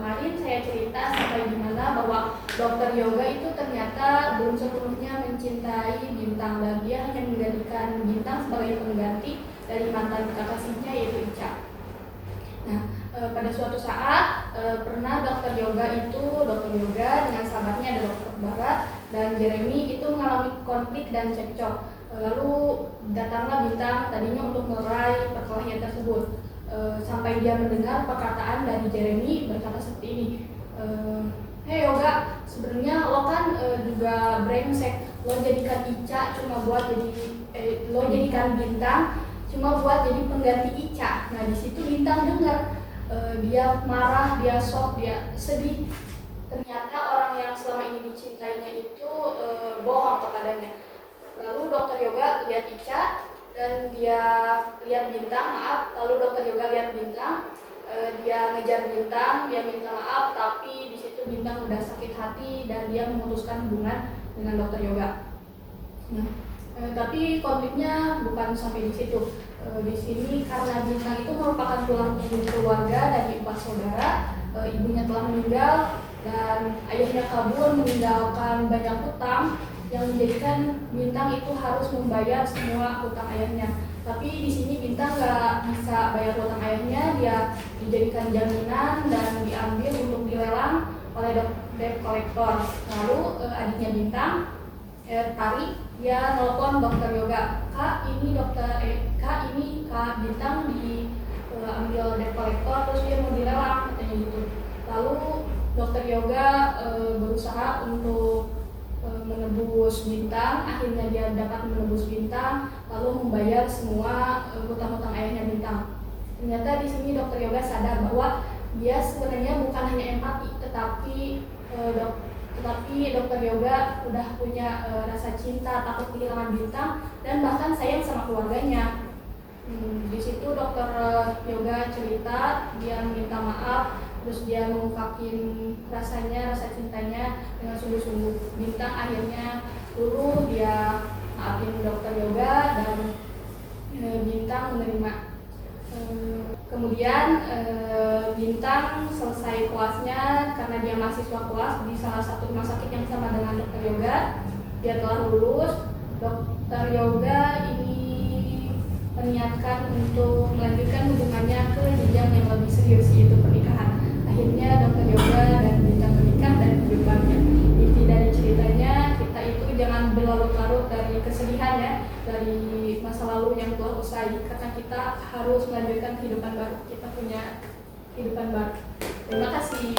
kemarin saya cerita sampai gimana bahwa dokter yoga itu ternyata belum sepenuhnya mencintai bintang dan dia hanya menjadikan bintang sebagai pengganti dari mantan kekasihnya yaitu Ica. Nah, pada suatu saat pernah dokter yoga dengan sahabatnya ada dokter Barat dan Jeremy itu mengalami konflik dan cekcok. Lalu datanglah bintang tadinya untuk meraih perkelahian tersebut. Sampai dia mendengar perkataan dari Jeremy berkata seperti ini, "Hei yoga, sebenarnya lo kan juga brengsek. Lo jadikan Ica cuma buat lo jadikan bintang cuma buat jadi pengganti Ica." Nah di situ bintang dengar, dia marah, dia shock, dia sedih. Ternyata orang yang selama ini dicintainya itu bohong kepadanya. Lalu dokter yoga lihat Ica dan dia lihat bintang, lalu dokter yoga lihat bintang, dia ngejar bintang, dia minta maaf, tapi di situ bintang udah sakit hati dan dia memutuskan hubungan dengan dokter yoga. Nah, tapi konfliknya bukan sampai di situ. Di sini karena bintang itu merupakan tulang punggung keluarga dari 4 saudara, ibunya telah meninggal dan ayahnya kabur meninggalkan banyak hutang yang menjadikan bintang itu harus membayar semua hutang ayahnya. Tapi di sini bintang nggak bisa bayar hutang ayahnya, dia dijadikan jaminan dan diambil untuk dilelang oleh debt collector. Lalu adiknya bintang, Tari, dia nelpon dokter yoga, Kak ini Kak bintang diambil debt collector terus dia mau dilelang katanya gitu. Lalu dokter yoga berusaha untuk menebus bintang, akhirnya dia dapat menebus bintang lalu membayar semua hutang-hutang ayahnya bintang. Ternyata di sini dokter yoga sadar bahwa dia sebenarnya bukan hanya empati, tetapi dokter yoga udah punya rasa cinta, takut kehilangan bintang dan bahkan sayang sama keluarganya. Di situ dokter yoga cerita, dia minta maaf, terus dia mengungkapin rasa cintanya dengan sungguh-sungguh. Bintang akhirnya luluh, dia maafin dokter yoga dan bintang menerima. Kemudian bintang selesai kelasnya karena dia mahasiswa kelas di salah satu rumah sakit yang sama dengan dokter yoga. Dia telah lulus. Dokter yoga ini meniatkan untuk melanjutkan hubungannya ke jenjang yang lebih serius, yaitu pernikahan. Akhirnya dokter yoga dan bintang menikah dan hidup bahagia. Inti dari ceritanya, kita itu jangan berlarut-larut dari kesedihan ya, dari masa lalu yang telah usai, karena kita harus melanjutkan kehidupan baru. Kita punya kehidupan baru. Terima kasih.